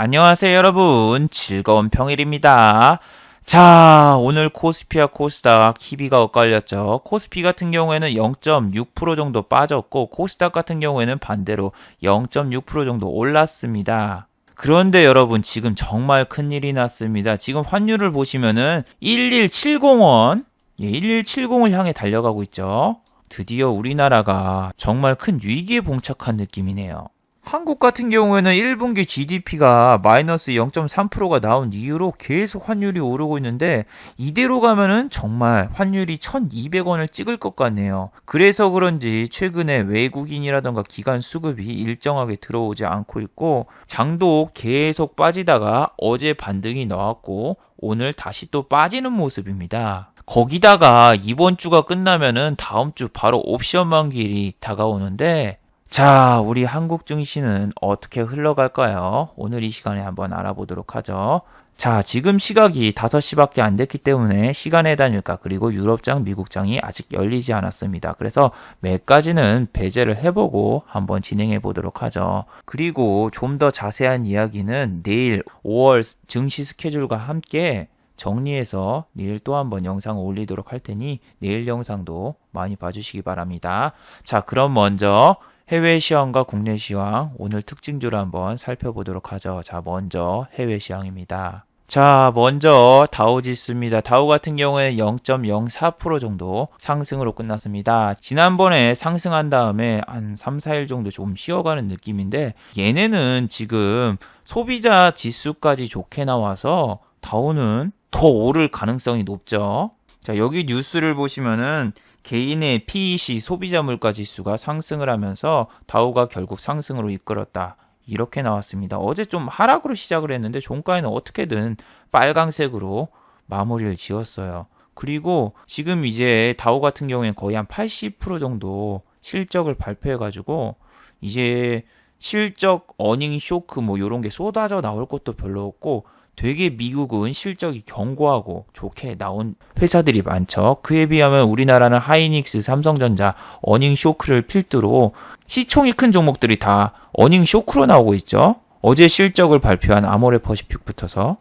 안녕하세요 여러분, 즐거운 평일입니다. 자, 오늘 코스피와 코스닥 희비가 엇갈렸죠. 코스피 같은 경우에는 0.6% 정도 빠졌고 코스닥 같은 경우에는 반대로 0.6% 정도 올랐습니다. 그런데 여러분, 지금 정말 큰일이 났습니다. 지금 환율을 보시면은 1170원, 1170을 향해 달려가고 있죠. 드디어 우리나라가 정말 큰 위기에 봉착한 느낌이네요. 한국 같은 경우에는 1분기 GDP가 마이너스 0.3%가 나온 이후로 계속 환율이 오르고 있는데 이대로 가면은 정말 환율이 1200원을 찍을 것 같네요. 그래서 그런지 최근에 외국인이라던가 기관 수급이 일정하게 들어오지 않고 있고 장도 계속 빠지다가 어제 반등이 나왔고 오늘 다시 또 빠지는 모습입니다. 거기다가 이번 주가 끝나면은 다음 주 바로 옵션 만기일이 다가오는데 자, 우리 한국 증시는 어떻게 흘러갈까요? 오늘 이 시간에 한번 알아보도록 하죠. 자, 지금 시각이 5시밖에 안 됐기 때문에 시간의 단일가 그리고 유럽장, 미국장이 아직 열리지 않았습니다. 그래서 매까지는 배제를 해보고 한번 진행해 보도록 하죠. 그리고 좀 더 자세한 이야기는 내일 5월 증시 스케줄과 함께 정리해서 내일 또 한번 영상을 올리도록 할 테니 내일 영상도 많이 봐주시기 바랍니다. 자, 그럼 먼저 해외 시황과 국내 시황 오늘 특징주를 한번 살펴보도록 하죠. 자, 먼저 해외 시황입니다. 자, 먼저 다우 지수입니다. 다우 같은 경우에 0.04% 정도 상승으로 끝났습니다. 지난번에 상승한 다음에 한 3, 4일 정도 좀 쉬어가는 느낌인데 얘네는 지금 소비자 지수까지 좋게 나와서 다우는 더 오를 가능성이 높죠. 자, 여기 뉴스를 보시면은 개인의 PEC 소비자 물가 지수가 상승을 하면서 다우가 결국 상승으로 이끌었다. 이렇게 나왔습니다. 어제 좀 하락으로 시작을 했는데 종가에는 어떻게든 빨강색으로 마무리를 지었어요. 그리고 지금 이제 다우 같은 경우에는 거의 한 80% 정도 실적을 발표해가지고 이제 실적 어닝 쇼크 뭐 이런 게 쏟아져 나올 것도 별로 없고 되게 미국은 실적이 견고하고 좋게 나온 회사들이 많죠. 그에 비하면 우리나라는 하이닉스, 삼성전자 어닝 쇼크를 필두로 시총이 큰 종목들이 다 어닝 쇼크로 나오고 있죠. 어제 실적을 발표한 아모레퍼시픽부터서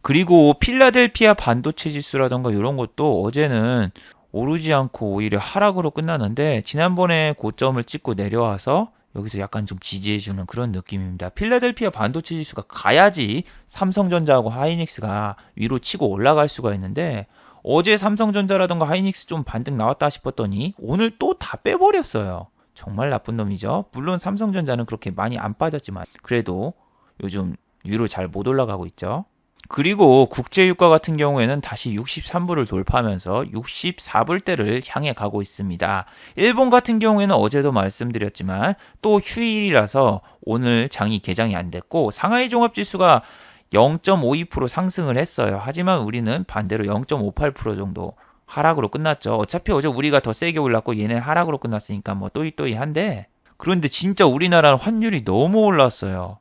그리고 필라델피아 반도체 지수라던가 이런 것도 어제는 오르지 않고 오히려 하락으로 끝났는데 지난번에 고점을 찍고 내려와서 여기서 약간 좀 지지해주는 그런 느낌입니다. 필라델피아 반도체 지수가 가야지 삼성전자하고 하이닉스가 위로 치고 올라갈 수가 있는데 어제 삼성전자라던가 하이닉스 좀 반등 나왔다 싶었더니 오늘 또 다 빼버렸어요. 정말 나쁜 놈이죠. 물론 삼성전자는 그렇게 많이 안 빠졌지만 그래도 요즘 위로 잘 못 올라가고 있죠. 그리고 국제유가 같은 경우에는 다시 63불을 돌파하면서 64불대를 향해 가고 있습니다. 일본 같은 경우에는 어제도 말씀드렸지만 또 휴일이라서 오늘 장이 개장이 안 됐고 상하이 종합지수가 0.52% 상승을 했어요. 하지만 우리는 반대로 0.58% 정도 하락으로 끝났죠. 어차피 어제 우리가 더 세게 올랐고 얘는 하락으로 끝났으니까 뭐 또이또이한데 그런데 진짜 우리나라는 환율이 너무 올랐어요.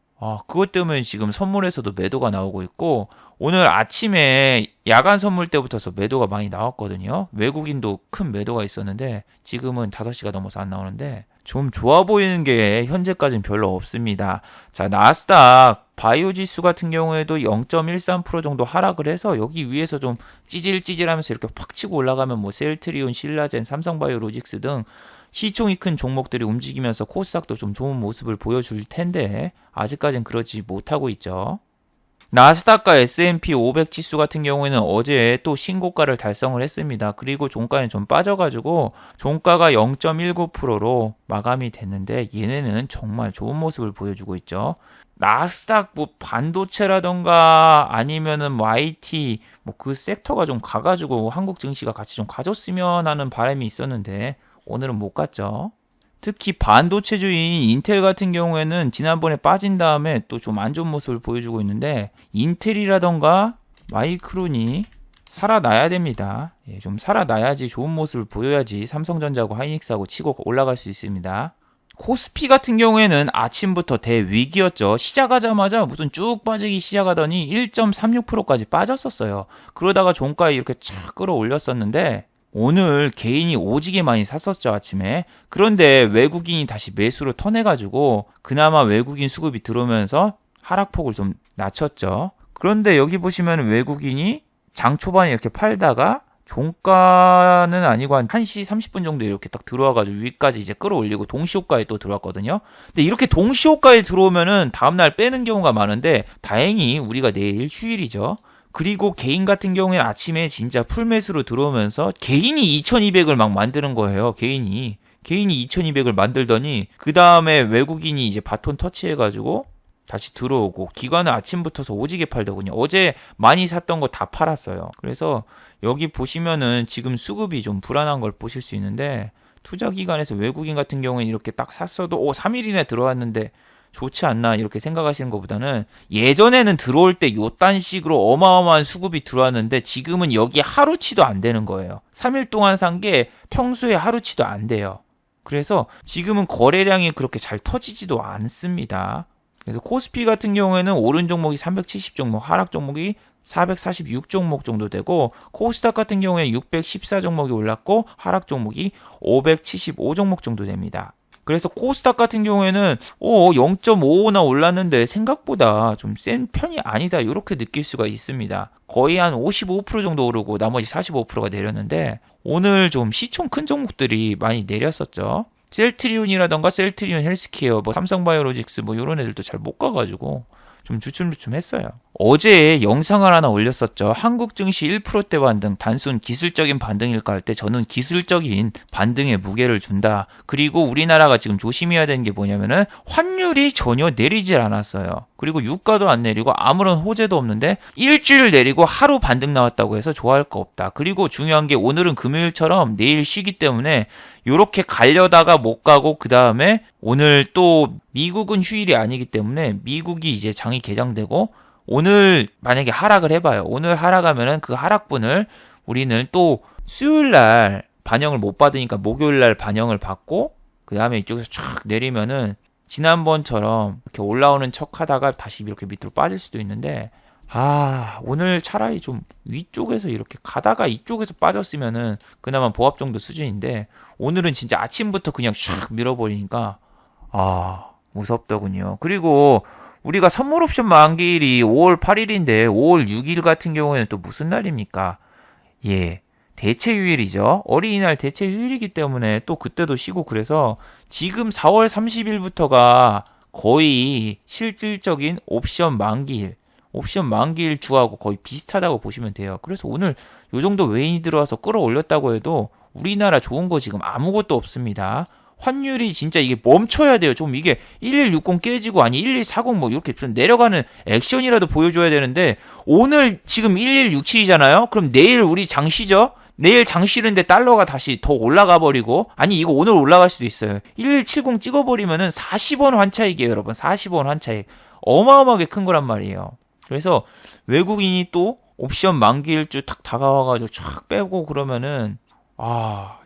그것 때문에 지금 선물에서도 매도가 나오고 있고 오늘 아침에 야간 선물 때부터서 매도가 많이 나왔거든요. 외국인도 큰 매도가 있었는데 지금은 5시가 넘어서 안 나오는데 좀 좋아 보이는 게 현재까지는 별로 없습니다. 자, 나스닥 바이오 지수 같은 경우에도 0.13% 정도 하락을 해서 여기 위에서 좀 찌질찌질하면서 이렇게 팍 치고 올라가면 뭐 셀트리온, 신라젠, 삼성바이오로직스 등 시총이 큰 종목들이 움직이면서 코스닥도 좀 좋은 모습을 보여줄 텐데 아직까진 그러지 못하고 있죠. 나스닥과 S&P 500 지수 같은 경우에는 어제 또 신고가를 달성을 했습니다. 그리고 종가는 좀 빠져가지고 종가가 0.19%로 마감이 됐는데 얘네는 정말 좋은 모습을 보여주고 있죠. 나스닥 뭐 반도체라던가 아니면은 뭐 IT 뭐 그 섹터가 좀 가가지고 한국 증시가 같이 좀 가졌으면 하는 바람이 있었는데 오늘은 못 갔죠. 특히 반도체주인 인텔 같은 경우에는 지난번에 빠진 다음에 또 좀 안 좋은 모습을 보여주고 있는데 인텔이라던가 마이크론이 살아나야 됩니다. 좀 살아나야지 좋은 모습을 보여야지 삼성전자하고 하이닉스하고 치고 올라갈 수 있습니다. 코스피 같은 경우에는 아침부터 대위기였죠. 시작하자마자 무슨 쭉 빠지기 시작하더니 1.36%까지 빠졌었어요. 그러다가 종가에 이렇게 착 끌어올렸었는데 오늘 개인이 오지게 많이 샀었죠, 아침에. 그런데 외국인이 다시 매수로 턴해가지고 그나마 외국인 수급이 들어오면서 하락폭을 좀 낮췄죠. 그런데 여기 보시면 외국인이 장 초반에 이렇게 팔다가 종가는 아니고 한 1시 30분 정도 이렇게 딱 들어와가지고 위까지 이제 끌어올리고 동시호가에 또 들어왔거든요. 근데 이렇게 동시호가에 들어오면은 다음날 빼는 경우가 많은데 다행히 우리가 내일 휴일이죠. 그리고 개인 같은 경우에는 아침에 진짜 풀매수로 들어오면서 개인이 2200을 막 만드는 거예요. 개인이 2200을 만들더니 그 다음에 외국인이 이제 바톤 터치해가지고 다시 들어오고 기관은 아침부터서 오지게 팔더군요. 어제 많이 샀던 거 다 팔았어요. 그래서 여기 보시면은 지금 수급이 좀 불안한 걸 보실 수 있는데 투자기관에서 외국인 같은 경우는 이렇게 딱 샀어도 3일 이내 들어왔는데 좋지 않나 이렇게 생각하시는 것보다는 예전에는 들어올 때 요딴 식으로 어마어마한 수급이 들어왔는데 지금은 여기 하루치도 안 되는 거예요. 3일 동안 산 게 평소에 하루치도 안 돼요. 그래서 지금은 거래량이 그렇게 잘 터지지도 않습니다. 그래서 코스피 같은 경우에는 오른 종목이 370 종목, 하락 종목이 446 종목 정도 되고 코스닥 같은 경우에 614 종목이 올랐고 하락 종목이 575 종목 정도 됩니다. 그래서 코스닥 같은 경우에는 0.55나 올랐는데 생각보다 좀 센 편이 아니다 이렇게 느낄 수가 있습니다. 거의 한 55% 정도 오르고 나머지 45%가 내렸는데 오늘 좀 시총 큰 종목들이 많이 내렸었죠. 셀트리온이라던가 셀트리온 헬스케어, 삼성바이오로직스 이런 애들도 잘 못 가가지고 좀 주춤주춤했어요. 어제 영상을 하나 올렸었죠. 한국 증시 1%대 반등, 단순 기술적인 반등일까 할 때 저는 기술적인 반등에 무게를 준다. 그리고 우리나라가 지금 조심해야 되는 게 뭐냐면은 환율이 전혀 내리질 않았어요. 그리고 유가도 안 내리고 아무런 호재도 없는데 일주일 내리고 하루 반등 나왔다고 해서 좋아할 거 없다. 그리고 중요한 게 오늘은 금요일처럼 내일 쉬기 때문에 요렇게 가려다가 못 가고 그 다음에 오늘 또 미국은 휴일이 아니기 때문에 미국이 이제 장이 개장되고 오늘 만약에 하락을 해봐요. 오늘 하락하면은 그 하락분을 우리는 또 수요일날 반영을 못 받으니까 목요일날 반영을 받고 그 다음에 이쪽에서 쫙 내리면은 지난번처럼 이렇게 올라오는 척 하다가 다시 이렇게 밑으로 빠질 수도 있는데 오늘 차라리 좀 위쪽에서 이렇게 가다가 이쪽에서 빠졌으면은 그나마 보합 정도 수준인데 오늘은 진짜 아침부터 그냥 샥 밀어버리니까 무섭더군요. 그리고 우리가 선물 옵션 만기일이 5월 8일인데 5월 6일 같은 경우에는 또 무슨 날입니까? 대체휴일이죠. 어린이날 대체휴일이기 때문에 또 그때도 쉬고 그래서 지금 4월 30일부터가 거의 실질적인 옵션 만기일 주하고 거의 비슷하다고 보시면 돼요. 그래서 오늘 요 정도 외인이 들어와서 끌어올렸다고 해도 우리나라 좋은 거 지금 아무것도 없습니다. 환율이 진짜 이게 멈춰야 돼요. 좀 이게 1160 깨지고 1140 이렇게 좀 내려가는 액션이라도 보여줘야 되는데 오늘 지금 1167이잖아요. 그럼 내일 우리 장 쉬죠? 내일 장 쉬는데 달러가 다시 더 올라가 버리고 이거 오늘 올라갈 수도 있어요. 1170 찍어버리면은 40원 환차익이에요, 여러분. 40원 환차익. 어마어마하게 큰 거란 말이에요. 그래서 외국인이 또 옵션 만기일주 탁 다가와가지고 촥 빼고 그러면은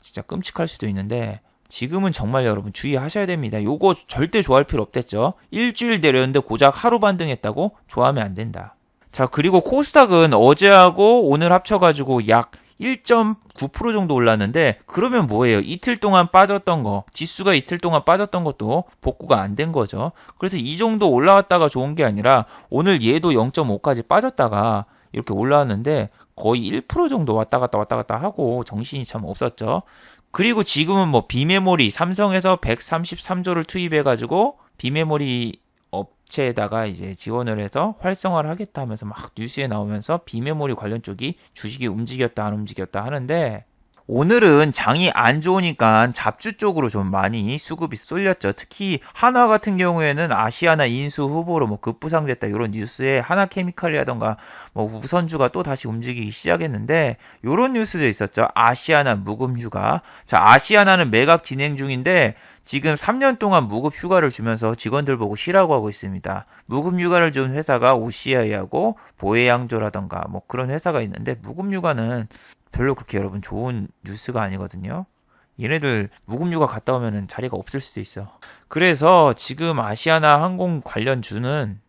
진짜 끔찍할 수도 있는데 지금은 정말 여러분 주의하셔야 됩니다. 요거 절대 좋아할 필요 없댔죠. 일주일 내렸는데 고작 하루 반등했다고 좋아하면 안 된다. 자, 그리고 코스닥은 어제하고 오늘 합쳐가지고 약 1.9% 정도 올랐는데 그러면 뭐예요? 이틀 동안 빠졌던 거, 지수가 이틀 동안 빠졌던 것도 복구가 안 된 거죠. 그래서 이 정도 올라왔다가 좋은 게 아니라 오늘 얘도 0.5까지 빠졌다가 이렇게 올라왔는데 거의 1% 정도 왔다 갔다 하고 정신이 참 없었죠. 그리고 지금은 비메모리 삼성에서 133조를 투입해가지고 비메모리 업체에다가 이제 지원을 해서 활성화를 하겠다 하면서 막 뉴스에 나오면서 비메모리 관련 쪽이 주식이 움직였다 안 움직였다 하는데 오늘은 장이 안 좋으니까 잡주 쪽으로 좀 많이 수급이 쏠렸죠. 특히 한화 같은 경우에는 아시아나 인수 후보로 급부상됐다 이런 뉴스에 하나케미칼이라던가 우선주가 또 다시 움직이기 시작했는데 이런 뉴스도 있었죠. 아시아나 무급 휴가. 자, 아시아나는 매각 진행 중인데 지금 3년 동안 무급 휴가를 주면서 직원들 보고 쉬라고 하고 있습니다. 무급 휴가를 준 회사가 OCI하고 보혜양조라던가 그런 회사가 있는데 무급 휴가는 별로 그렇게 여러분 좋은 뉴스가 아니거든요. 얘네들 무급휴가 갔다 오면은 자리가 없을 수도 있어. 그래서 지금 아시아나 항공 관련 주는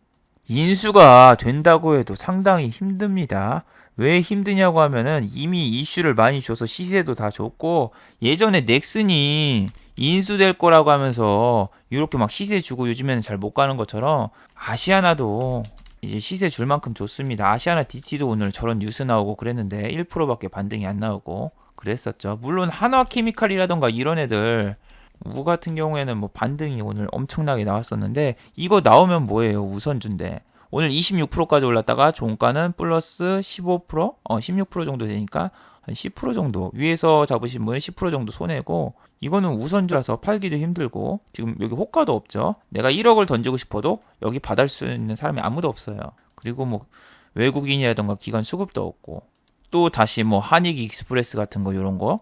인수가 된다고 해도 상당히 힘듭니다. 왜 힘드냐고 하면은 이미 이슈를 많이 줘서 시세도 다 좋고 예전에 넥슨이 인수될 거라고 하면서 이렇게 막 시세 주고 요즘에는 잘 못 가는 것처럼 아시아나도 이제 시세 줄 만큼 좋습니다. 아시아나 DT도 오늘 저런 뉴스 나오고 그랬는데 1%밖에 반등이 안 나오고 그랬었죠. 물론 한화케미칼이라던가 이런 애들 우 같은 경우에는 뭐 반등이 오늘 엄청나게 나왔었는데 이거 나오면 뭐예요? 우선주인데 오늘 26%까지 올랐다가 종가는 플러스 15%? 16% 정도 되니까 한 10% 정도 위에서 잡으신 분은 10% 정도 손해고 이거는 우선주라서 팔기도 힘들고 지금 여기 호가도 없죠. 내가 1억을 던지고 싶어도 여기 받을 수 있는 사람이 아무도 없어요. 그리고 뭐 외국인이라던가 기관 수급도 없고 또 다시 뭐 한익 익스프레스 같은 거 이런 거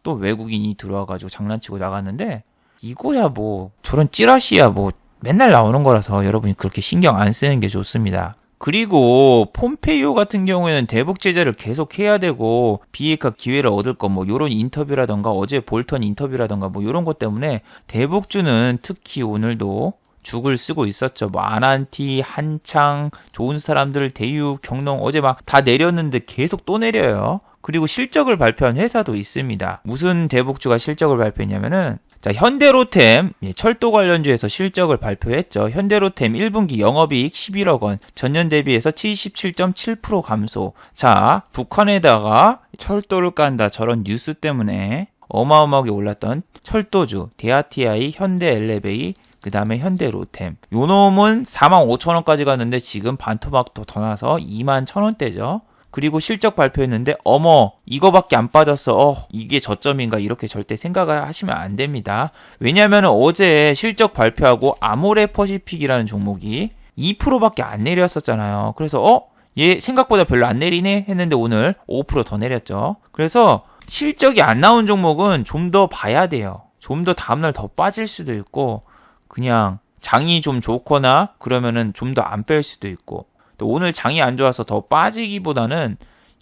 또 외국인이 들어와가지고 장난치고 나갔는데 이거야 뭐 저런 찌라시야 뭐 맨날 나오는 거라서 여러분이 그렇게 신경 안 쓰는 게 좋습니다. 그리고 폼페이오 같은 경우에는 대북 제재를 계속 해야 되고 비핵화 기회를 얻을 거 뭐 요런 인터뷰라던가 어제 볼턴 인터뷰라던가 뭐 요런 것 때문에 대북주는 특히 오늘도 죽을 쓰고 있었죠. 뭐 아난티, 한창, 좋은 사람들, 대유, 경농 어제 막 다 내렸는데 계속 또 내려요. 그리고 실적을 발표한 회사도 있습니다. 무슨 대북주가 실적을 발표했냐면은 자, 현대로템 철도 관련주에서 실적을 발표했죠. 현대로템 1분기 영업이익 11억 원, 전년 대비해서 77.7% 감소. 자, 북한에다가 철도를 깐다 저런 뉴스 때문에 어마어마하게 올랐던 철도주 대아티아이, 현대엘레베이, 그 다음에 현대로템. 요 놈은 45,000원까지 갔는데 지금 반토막도 더 나서 21,000원대죠. 그리고 실적 발표했는데 어머 이거밖에 안 빠졌어. 이게 저점인가 이렇게 절대 생각을 하시면 안 됩니다. 왜냐하면 어제 실적 발표하고 아모레퍼시픽이라는 종목이 2%밖에 안 내렸었잖아요. 그래서 얘 생각보다 별로 안 내리네 했는데 오늘 5%더 내렸죠. 그래서 실적이 안 나온 종목은 좀 더 봐야 돼요. 좀 더 다음날 더 빠질 수도 있고 그냥 장이 좀 좋거나 그러면은 좀 더 안 뺄 수도 있고 또 오늘 장이 안 좋아서 더 빠지기보다는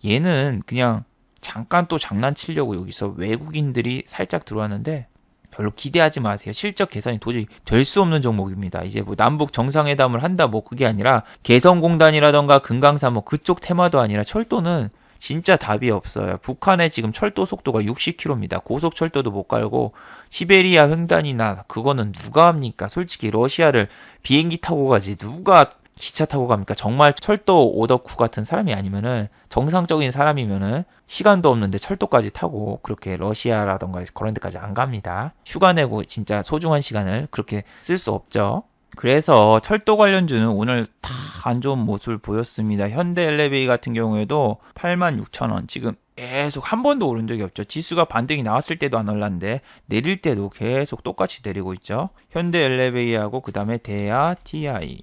얘는 그냥 잠깐 또 장난치려고 여기서 외국인들이 살짝 들어왔는데 별로 기대하지 마세요. 실적 개선이 도저히 될 수 없는 종목입니다. 이제 뭐 남북 정상회담을 한다 뭐 그게 아니라 개성공단이라던가 금강산 뭐 그쪽 테마도 아니라 철도는 진짜 답이 없어요. 북한의 지금 철도 속도가 60km입니다. 고속철도도 못 갈고 시베리아 횡단이나 그거는 누가 합니까? 솔직히 러시아를 비행기 타고 가지 누가 기차 타고 갑니까? 정말 철도 오덕후 같은 사람이 아니면은 정상적인 사람이면은 시간도 없는데 철도까지 타고 그렇게 러시아라던가 그런 데까지 안 갑니다. 휴가 내고 진짜 소중한 시간을 그렇게 쓸 수 없죠. 그래서 철도 관련주는 오늘 다 안 좋은 모습을 보였습니다. 현대엘레베이 같은 경우에도 86,000원 지금 계속 한 번도 오른 적이 없죠. 지수가 반등이 나왔을 때도 안 올랐는데 내릴 때도 계속 똑같이 내리고 있죠. 현대엘레베이하고 그 다음에 대야 TI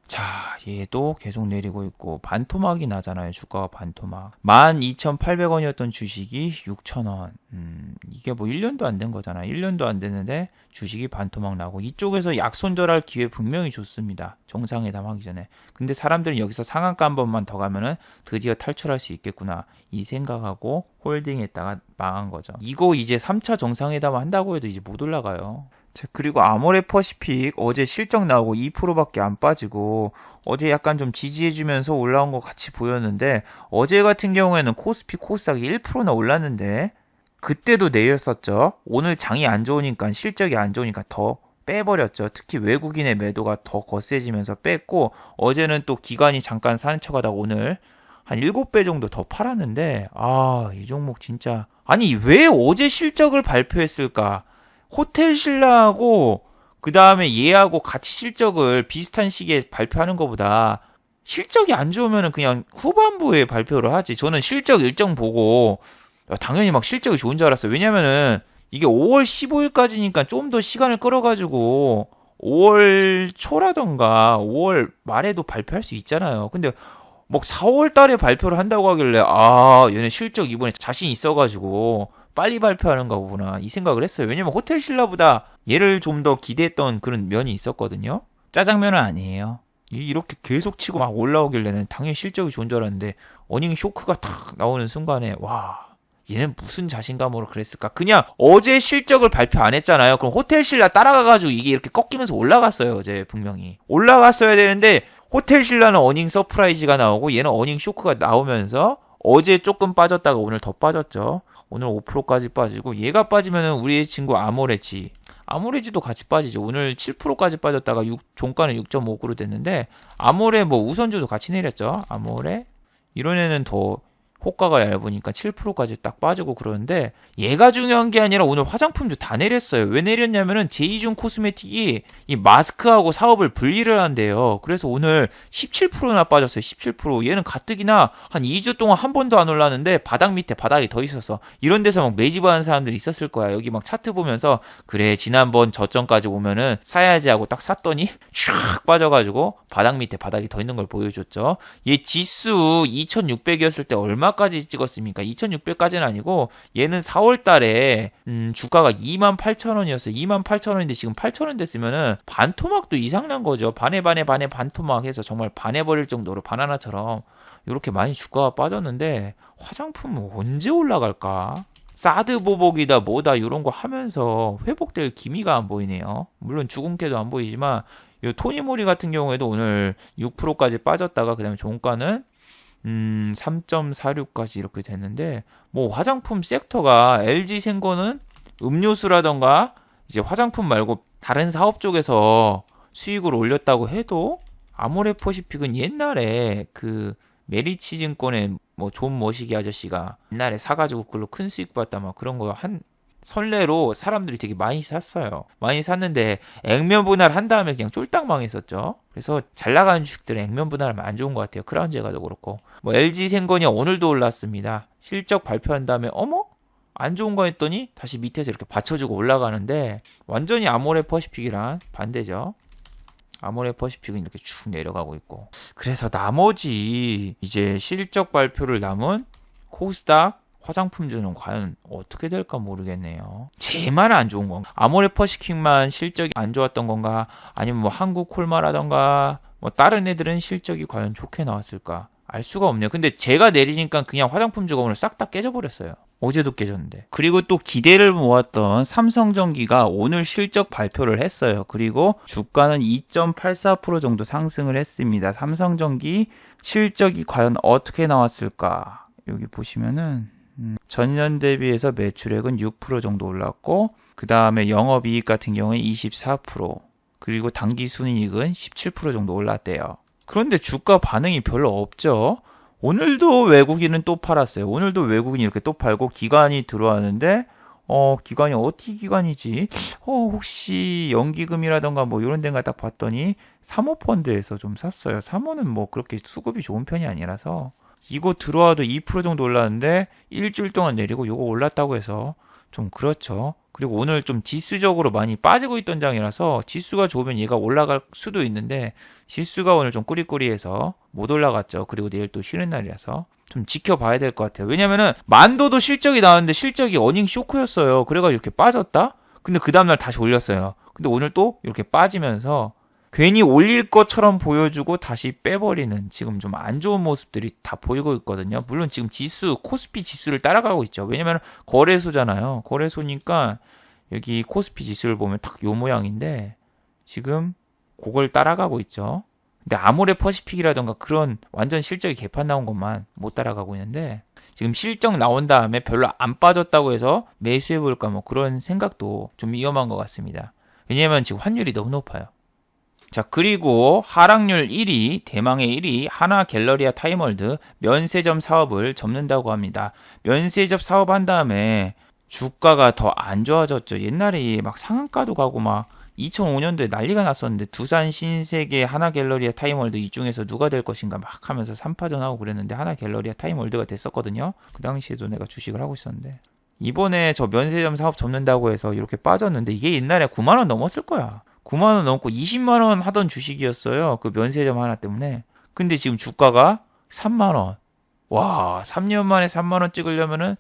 자, 얘도 계속 내리고 있고 반토막이 나잖아요. 주가가 반토막. 12,800원이었던 주식이 6,000원. 이게 뭐 1년도 안 된 거잖아요. 1년도 안 됐는데 주식이 반토막 나고 이쪽에서 약손절할 기회 분명히 좋습니다. 정상회담 하기 전에. 근데 사람들은 여기서 상한가 한 번만 더 가면은 드디어 탈출할 수 있겠구나. 이 생각하고 홀딩했다가 망한 거죠. 이거 이제 3차 정상회담 한다고 해도 이제 못 올라가요. 자, 그리고 아모레퍼시픽 어제 실적 나오고 2%밖에 안 빠지고 어제 약간 좀 지지해주면서 올라온 것 같이 보였는데 어제 같은 경우에는 코스피 코스닥이 1%나 올랐는데 그때도 내렸었죠. 오늘 장이 안 좋으니까 실적이 안 좋으니까 더 빼버렸죠. 특히 외국인의 매도가 더 거세지면서 뺐고 어제는 또 기관이 잠깐 사는 척하다가 오늘 한 7배 정도 더 팔았는데 이 종목 진짜 아니 왜 어제 실적을 발표했을까? 호텔 신라하고 그 다음에 얘하고 같이 실적을 비슷한 시기에 발표하는 것보다 실적이 안 좋으면 그냥 후반부에 발표를 하지. 저는 실적 일정 보고 당연히 막 실적이 좋은 줄 알았어요. 왜냐면은 이게 5월 15일까지니까 좀 더 시간을 끌어가지고 5월 초라던가 5월 말에도 발표할 수 있잖아요. 근데 뭐 4월 달에 발표를 한다고 하길래 얘네 실적 이번에 자신 있어가지고 빨리 발표하는 거구나 이 생각을 했어요. 왜냐면 호텔 신라보다 얘를 좀 더 기대했던 그런 면이 있었거든요. 짜장면은 아니에요. 이렇게 계속 치고 막 올라오길래는 당연히 실적이 좋은 줄 알았는데 어닝 쇼크가 탁 나오는 순간에 와 얘는 무슨 자신감으로 그랬을까? 그냥 어제 실적을 발표 안 했잖아요. 그럼 호텔신라 따라가가지고 이게 이렇게 꺾이면서 올라갔어요. 어제 분명히. 올라갔어야 되는데 호텔신라는 어닝 서프라이즈가 나오고 얘는 어닝 쇼크가 나오면서 어제 조금 빠졌다가 오늘 더 빠졌죠. 오늘 5%까지 빠지고 얘가 빠지면은 우리 친구 아모레지도 같이 빠지죠. 오늘 7%까지 빠졌다가 종가는 6.5% 됐는데 아모레 뭐 우선주도 같이 내렸죠. 아모레 이런 애는 더 호가가 얇으니까 7%까지 딱 빠지고 그러는데 얘가 중요한 게 아니라 오늘 화장품주 다 내렸어요. 왜 내렸냐면은 제이준 코스메틱이 이 마스크하고 사업을 분리를 한대요. 그래서 오늘 17%나 빠졌어요. 17%. 얘는 가뜩이나 한 2주 동안 한 번도 안 올랐는데 바닥 밑에 바닥이 더 있었어. 이런 데서 막 매집하는 사람들이 있었을 거야. 여기 막 차트 보면서 그래 지난번 저점까지 오면은 사야지 하고 딱 샀더니 쫙 빠져가지고 바닥 밑에 바닥이 더 있는 걸 보여줬죠. 얘 지수 2600이었을 때 얼마까지 찍었습니까? 2600까지는 아니고 얘는 4월 달에 주가가 28,000원이었어요. 28,000원인데 지금 8,000원 됐으면은 반토막도 이상난 거죠. 반에 반토막 해서 정말 반해버릴 정도로 바나나처럼 이렇게 많이 주가가 빠졌는데 화장품은 언제 올라갈까? 사드 보복이다 뭐다 이런 거 하면서 회복될 기미가 안 보이네요. 물론 주근깨도 안 보이지만 이 토니모리 같은 경우에도 오늘 6%까지 빠졌다가 그다음에 종가는 3.46까지 이렇게 됐는데 뭐 화장품 섹터가 LG생거는 음료수라던가 이제 화장품 말고 다른 사업 쪽에서 수익을 올렸다고 해도 아모레퍼시픽은 옛날에 그 메리츠증권의 뭐 존 머시기 아저씨가 옛날에 사가지고 그걸로 큰 수익 봤다 막 그런 거 한 선례로 사람들이 되게 많이 샀어요. 많이 샀는데 액면 분할 한 다음에 그냥 쫄딱 망했었죠. 그래서 잘 나가는 주식들은 액면 분할하면 안 좋은 것 같아요. 크라운제가도 그렇고. 뭐 LG생건이 오늘도 올랐습니다. 실적 발표한 다음에 어머? 안 좋은 거 했더니 다시 밑에서 이렇게 받쳐주고 올라가는데 완전히 아모레퍼시픽이랑 반대죠. 아모레퍼시픽은 이렇게 쭉 내려가고 있고. 그래서 나머지 이제 실적 발표를 남은 코스닥 화장품주는 과연 어떻게 될까 모르겠네요. 쟤만 안 좋은 건가? 아모레퍼시픽만 실적이 안 좋았던 건가? 아니면 뭐 한국콜마라던가 뭐 다른 애들은 실적이 과연 좋게 나왔을까? 알 수가 없네요. 근데 제가 내리니까 그냥 화장품주가 오늘 싹 다 깨져버렸어요. 어제도 깨졌는데. 그리고 또 기대를 모았던 삼성전기가 오늘 실적 발표를 했어요. 그리고 주가는 2.84% 정도 상승을 했습니다. 삼성전기 실적이 과연 어떻게 나왔을까? 여기 보시면은 전년 대비해서 매출액은 6% 정도 올랐고 그 다음에 영업이익 같은 경우에 24% 그리고 당기순이익은 17% 정도 올랐대요. 그런데 주가 반응이 별로 없죠. 오늘도 외국인은 또 팔았어요. 오늘도 외국인이 이렇게 또 팔고 기관이 들어왔는데 기관이 어떻게 기관이지? 혹시 연기금이라던가 뭐 이런 데가 딱 봤더니 사모펀드에서 좀 샀어요. 사모는 뭐 그렇게 수급이 좋은 편이 아니라서 이거 들어와도 2% 정도 올랐는데 일주일 동안 내리고 요거 올랐다고 해서 좀 그렇죠. 그리고 오늘 좀 지수적으로 많이 빠지고 있던 장이라서 지수가 좋으면 얘가 올라갈 수도 있는데 지수가 오늘 좀 꾸리꾸리해서 못 올라갔죠. 그리고 내일 또 쉬는 날이라서 좀 지켜봐야 될 것 같아요. 왜냐면은 만도도 실적이 나왔는데 실적이 어닝 쇼크였어요. 그래가지고 이렇게 빠졌다? 근데 그 다음날 다시 올렸어요. 근데 오늘 또 이렇게 빠지면서 괜히 올릴 것처럼 보여주고 다시 빼버리는 지금 좀 안 좋은 모습들이 다 보이고 있거든요. 물론 지금 지수, 코스피 지수를 따라가고 있죠. 왜냐면 거래소잖아요. 거래소니까 여기 코스피 지수를 보면 딱 요 모양인데 지금 그걸 따라가고 있죠. 근데 아모레퍼시픽이라던가 그런 완전 실적이 개판 나온 것만 못 따라가고 있는데 지금 실적 나온 다음에 별로 안 빠졌다고 해서 매수해볼까 뭐 그런 생각도 좀 위험한 것 같습니다. 왜냐면 지금 환율이 너무 높아요. 자, 그리고 하락률 1위, 대망의 1위, 하나갤러리아 타임월드 면세점 사업을 접는다고 합니다. 면세점 사업한 다음에 주가가 더 안 좋아졌죠. 옛날에 막 상한가도 가고 막 2005년도에 난리가 났었는데 두산 신세계 하나갤러리아 타임월드 이 중에서 누가 될 것인가 막 하면서 3파전 하고 그랬는데 하나갤러리아 타임월드가 됐었거든요. 그 당시에도 내가 주식을 하고 있었는데 이번에 저 면세점 사업 접는다고 해서 이렇게 빠졌는데 이게 옛날에 9만 원 넘었을 거야. 9만 원 넘고 20만 원 하던 주식이었어요. 그 면세점 하나 때문에. 근데 지금 주가가 3만 원. 와, 3년 만에 3만 원 찍으려면은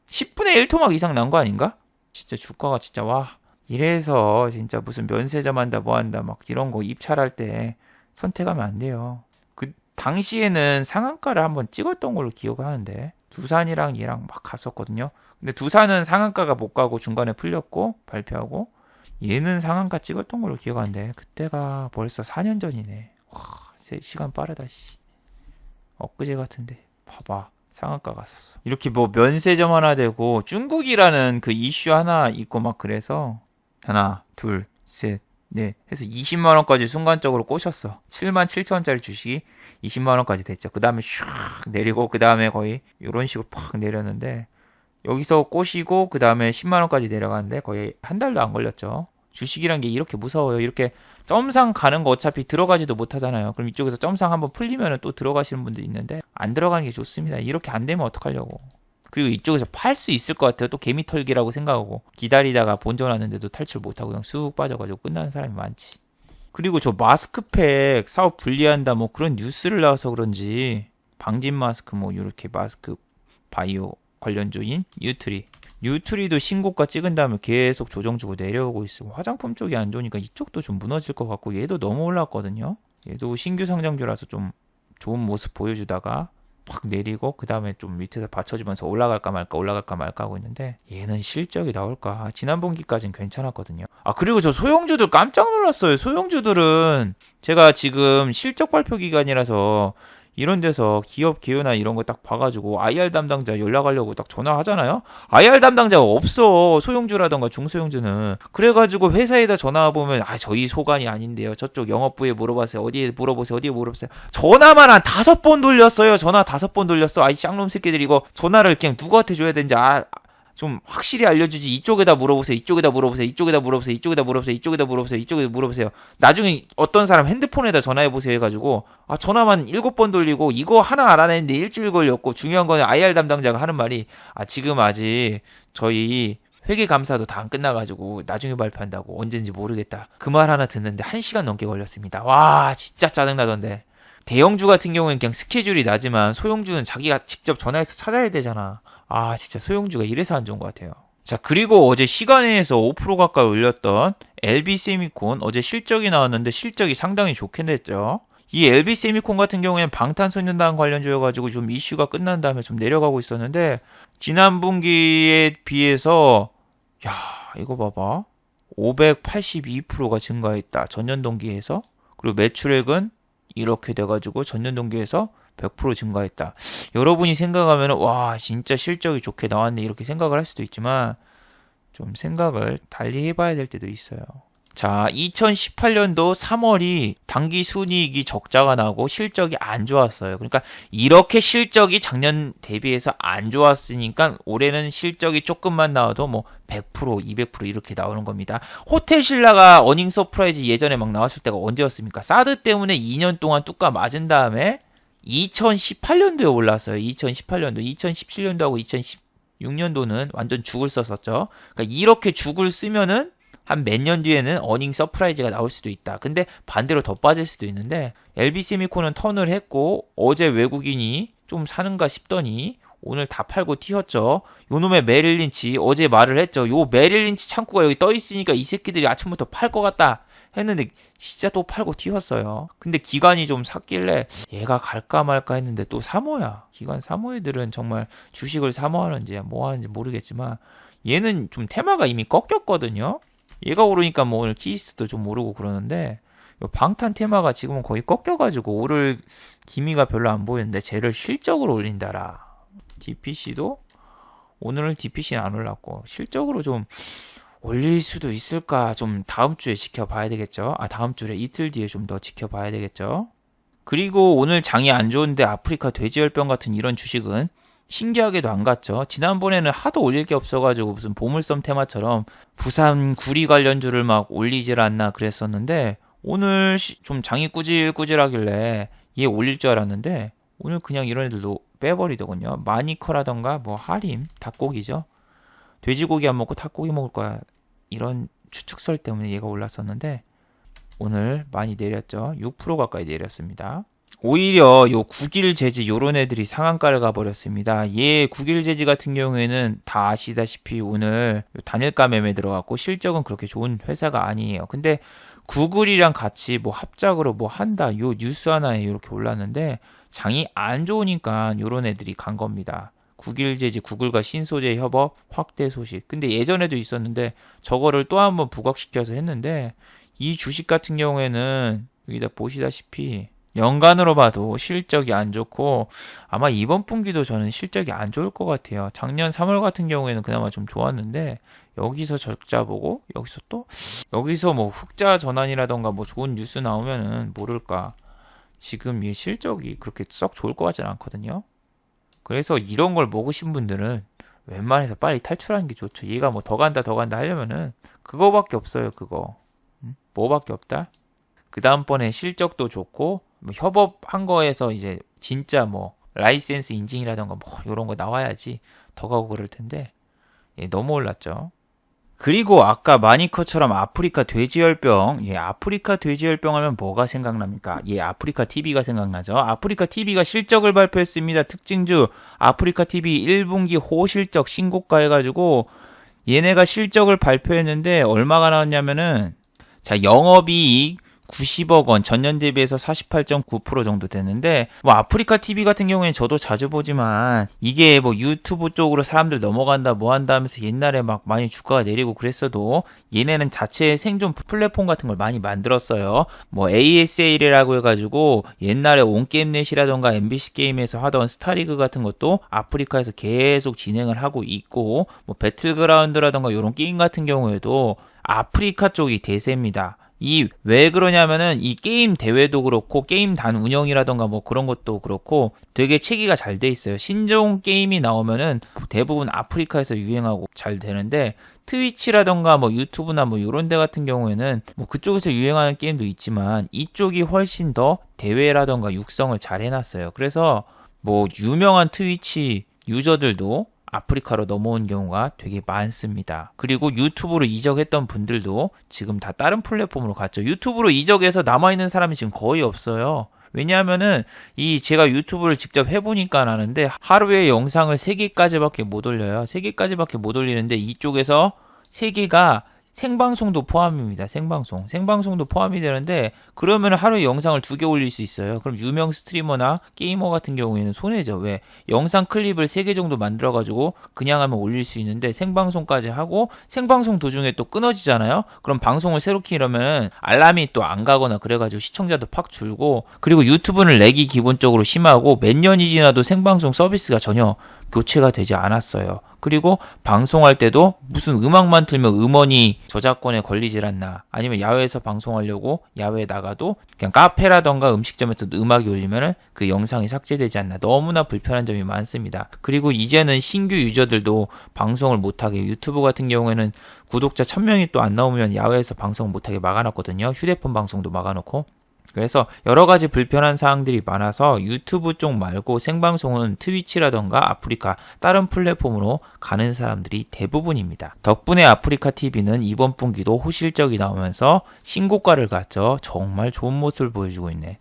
10분의 1 토막 이상 난 거 아닌가? 진짜 주가가 진짜 와. 이래서 진짜 무슨 면세점 한다 뭐 한다 막 이런 거 입찰할 때 선택하면 안 돼요. 그 당시에는 상한가를 한번 찍었던 걸로 기억하는데 두산이랑 얘랑 막 갔었거든요. 근데 두산은 상한가가 못 가고 중간에 풀렸고 발표하고 얘는 상한가 찍었던 걸로 기억하는데 그때가 벌써 4년 전이네. 와, 시간 빠르다 씨. 엊그제 같은데 봐봐. 상한가 갔었어. 이렇게 뭐 면세점 하나 되고 중국이라는 그 이슈 하나 있고 막 그래서 하나, 둘, 셋, 넷 해서 20만 원까지 순간적으로 꼬셨어. 7만 7천 원짜리 주식이 20만 원까지 됐죠. 그 다음에 슉 내리고 그 다음에 거의 이런 식으로 팍 내렸는데 여기서 꼬시고 그 다음에 10만 원까지 내려가는데 거의 한 달도 안 걸렸죠. 주식이란 게 이렇게 무서워요. 이렇게 점상 가는 거 어차피 들어가지도 못하잖아요. 그럼 이쪽에서 점상 한번 풀리면 또 들어가시는 분들 있는데 안 들어가는 게 좋습니다. 이렇게 안 되면 어떡하려고. 그리고 이쪽에서 팔 수 있을 것 같아요. 또 개미 털기라고 생각하고 기다리다가 본전하는데도 탈출 못하고 그냥 쑥 빠져가지고 끝나는 사람이 많지. 그리고 저 마스크팩 사업 분리한다 뭐 그런 뉴스를 나와서 그런지 방진 마스크 뭐 이렇게 마스크 바이오 관련주인 뉴트리도 신고가 찍은 다음에 계속 조정 주고 내려오고 있고 화장품 쪽이 안 좋으니까 이쪽도 좀 무너질 것 같고 얘도 너무 올랐거든요. 얘도 신규 상장주라서 좀 좋은 모습 보여주다가 확 내리고 그 다음에 좀 밑에서 받쳐주면서 올라갈까 말까 하고 있는데 얘는 실적이 나올까? 지난 분기까지는 괜찮았거든요. 아 그리고 저 소형주들 깜짝 놀랐어요. 소형주들은 제가 지금 실적 발표 기간이라서 이런 데서 기업 개요나 이런 거 딱 봐가지고 IR 담당자 연락하려고 딱 전화하잖아요. IR 담당자가 없어. 소형주라던가 중소형주는. 그래가지고 회사에다 전화 보면 저희 소관이 아닌데요. 저쪽 영업부에 물어봤어요. 어디에 물어보세요. 전화만 한 5번 돌렸어요. 전화 5번 돌렸어. 아이 쌍놈 새끼들이 이거 전화를 그냥 누구한테 줘야 되는지 좀 확실히 알려주지. 이쪽에다 물어보세요. 나중에 어떤 사람 핸드폰에다 전화해보세요 해가지고 전화만 7번 돌리고 이거 하나 알아내는데 일주일 걸렸고 중요한 거는 IR 담당자가 하는 말이 지금 아직 저희 회계감사도 다 안 끝나가지고 나중에 발표한다고 언제인지 모르겠다. 그 말 하나 듣는데 1시간 넘게 걸렸습니다. 와 진짜 짜증나던데. 대형주 같은 경우는 그냥 스케줄이 나지만 소형주는 자기가 직접 전화해서 찾아야 되잖아. 진짜 소형주가 이래서 안 좋은 것 같아요. 자, 그리고 어제 시간에서 5% 가까이 올렸던 LB세미콘 어제 실적이 나왔는데 실적이 상당히 좋게 냈죠. 이 LB세미콘 같은 경우에는 방탄소년단 관련주여가지고 좀 이슈가 끝난 다음에 좀 내려가고 있었는데 지난 분기에 비해서 이거 봐봐. 582%가 증가했다. 전년 동기에서. 그리고 매출액은 이렇게 돼가지고 전년 동기에서 100% 증가했다. 여러분이 생각하면 와 진짜 실적이 좋게 나왔네 이렇게 생각을 할 수도 있지만 좀 생각을 달리 해봐야 될 때도 있어요. 자 2018년도 3월이 당기 순이익이 적자가 나고 실적이 안 좋았어요. 그러니까 이렇게 실적이 작년 대비해서 안 좋았으니까 올해는 실적이 조금만 나와도 뭐 100%, 200% 이렇게 나오는 겁니다. 호텔신라가 어닝 서프라이즈 예전에 막 나왔을 때가 언제였습니까? 사드 때문에 2년 동안 뚜까 맞은 다음에 2018년도에 올랐어요. 2018년도, 2017년도하고 2016년도는 완전 죽을 썼었죠. 그러니까 이렇게 죽을 쓰면은 한 몇 년 뒤에는 어닝 서프라이즈가 나올 수도 있다. 근데 반대로 더 빠질 수도 있는데 LB세미콘은 턴을 했고 어제 외국인이 좀 사는가 싶더니 오늘 다 팔고 튀었죠. 요놈의 메릴 린치 어제 말을 했죠. 요 메릴 린치 창구가 여기 떠 있으니까 이 새끼들이 아침부터 팔 것 같다. 했는데 진짜 또 팔고 튀었어요. 근데 기관이 좀 샀길래 얘가 갈까 말까 했는데 또 사모야. 기관 사모 애들은 정말 주식을 사모하는지 뭐 하는지 모르겠지만 얘는 좀 테마가 이미 꺾였거든요. 얘가 오르니까 뭐 오늘 키이스트도 좀 오르고 그러는데 방탄 테마가 지금은 거의 꺾여가지고 오를 기미가 별로 안 보이는데 쟤를 실적으로 올린다라. DPC도 오늘은 DPC는 안 올랐고 실적으로 좀 올릴 수도 있을까 좀 다음 주에 지켜봐야 되겠죠. 다음 주에 이틀 뒤에 좀 더 지켜봐야 되겠죠. 그리고 오늘 장이 안 좋은데 아프리카 돼지열병 같은 이런 주식은 신기하게도 안 갔죠. 지난번에는 하도 올릴 게 없어가지고 무슨 보물섬 테마처럼 부산 구리 관련주를 막 올리질 않나 그랬었는데 오늘 좀 장이 꾸질꾸질하길래 얘 올릴 줄 알았는데 오늘 그냥 이런 애들도 빼버리더군요. 마니커라던가 뭐 하림, 닭고기죠. 돼지고기 안 먹고 닭고기 먹을 거야. 이런 추측설 때문에 얘가 올랐었는데 오늘 많이 내렸죠. 6% 가까이 내렸습니다. 오히려 요 국일제지 요런 애들이 상한가를 가버렸습니다. 얘 국일제지 같은 경우에는 다 아시다시피 오늘 단일가 매매 들어갔고 실적은 그렇게 좋은 회사가 아니에요. 근데 구글이랑 같이 뭐 합작으로 뭐 한다 요 뉴스 하나에 이렇게 올랐는데 장이 안 좋으니까 요런 애들이 간 겁니다. 국일제지 구글과 신소재 협업 확대 소식. 근데 예전에도 있었는데 저거를 또 한번 부각시켜서 했는데 이 주식 같은 경우에는 여기다 보시다시피 연간으로 봐도 실적이 안 좋고 아마 이번 분기도 저는 실적이 안 좋을 것 같아요. 작년 3월 같은 경우에는 그나마 좀 좋았는데 여기서 적자 보고 여기서 또 여기서 뭐 흑자 전환이라던가 뭐 좋은 뉴스 나오면은 모를까 지금 이 실적이 그렇게 썩 좋을 것 같지는 않거든요. 그래서 이런 걸 먹으신 분들은 웬만해서 빨리 탈출하는 게 좋죠. 얘가 뭐 더 간다 더 간다 하려면은 그거밖에 없어요. 그거 뭐밖에 없다. 그 다음번에 실적도 좋고 뭐 협업한 거에서 이제 진짜 뭐 라이센스 인증이라던가 뭐 이런 거 나와야지 더 가고 그럴 텐데 너무 올랐죠. 그리고 아까 마니커처럼 아프리카 돼지열병, 아프리카 돼지열병 하면 뭐가 생각납니까? 아프리카 TV가 생각나죠. 아프리카 TV가 실적을 발표했습니다. 특징주 아프리카 TV 1분기 호실적 신고가 해가지고 얘네가 실적을 발표했는데 얼마가 나왔냐면은 자 영업이익 90억 원, 전년 대비해서 48.9% 정도 됐는데, 뭐, 아프리카 TV 같은 경우에는 저도 자주 보지만, 이게 뭐 유튜브 쪽으로 사람들 넘어간다, 뭐 한다 하면서 옛날에 막 많이 주가가 내리고 그랬어도, 얘네는 자체 생존 플랫폼 같은 걸 많이 만들었어요. 뭐, ASA라고 해가지고, 옛날에 온게임넷이라던가 MBC 게임에서 하던 스타리그 같은 것도 아프리카에서 계속 진행을 하고 있고, 뭐, 배틀그라운드라던가 이런 게임 같은 경우에도 아프리카 쪽이 대세입니다. 왜 그러냐면은 이 게임 대회도 그렇고 게임 단 운영이라던가 뭐 그런 것도 그렇고 되게 체계가 잘 돼 있어요. 신종 게임이 나오면은 대부분 아프리카에서 유행하고 잘 되는데 트위치라던가 뭐 유튜브나 뭐 요런 데 같은 경우에는 뭐 그쪽에서 유행하는 게임도 있지만 이쪽이 훨씬 더 대회라던가 육성을 잘 해놨어요. 그래서 뭐 유명한 트위치 유저들도 아프리카로 넘어온 경우가 되게 많습니다. 그리고 유튜브로 이적했던 분들도 지금 다 다른 플랫폼으로 갔죠. 유튜브로 이적해서 남아있는 사람이 지금 거의 없어요. 왜냐하면은 제가 유튜브를 직접 해보니까 아는데 하루에 영상을 3개까지밖에 못 올려요. 3개까지밖에 못 올리는데 이쪽에서 3개가 생방송도 포함입니다. 생방송도 포함이 되는데 그러면 하루에 영상을 2개 올릴 수 있어요. 그럼 유명 스트리머나 게이머 같은 경우에는 손해죠. 왜? 영상 클립을 3개 정도 만들어가지고 그냥 하면 올릴 수 있는데 생방송까지 하고 생방송 도중에 또 끊어지잖아요. 그럼 방송을 새로 키려면 알람이 또 안 가거나 그래가지고 시청자도 팍 줄고 그리고 유튜브는 렉이 기본적으로 심하고 몇 년이 지나도 생방송 서비스가 전혀 교체가 되지 않았어요. 그리고 방송할 때도 무슨 음악만 틀면 음원이 저작권에 걸리질 않나 아니면 야외에서 방송하려고 야외에 나가도 그냥 카페라던가 음식점에서 음악이 울리면 그 영상이 삭제되지 않나 너무나 불편한 점이 많습니다. 그리고 이제는 신규 유저들도 방송을 못하게 유튜브 같은 경우에는 구독자 1000명이 또 안 나오면 야외에서 방송 못하게 막아놨거든요. 휴대폰 방송도 막아놓고 그래서 여러 가지 불편한 사항들이 많아서 유튜브 쪽 말고 생방송은 트위치라던가 아프리카 다른 플랫폼으로 가는 사람들이 대부분입니다. 덕분에 아프리카 TV는 이번 분기도 호실적이 나오면서 신고가를 갔죠. 정말 좋은 모습을 보여주고 있네.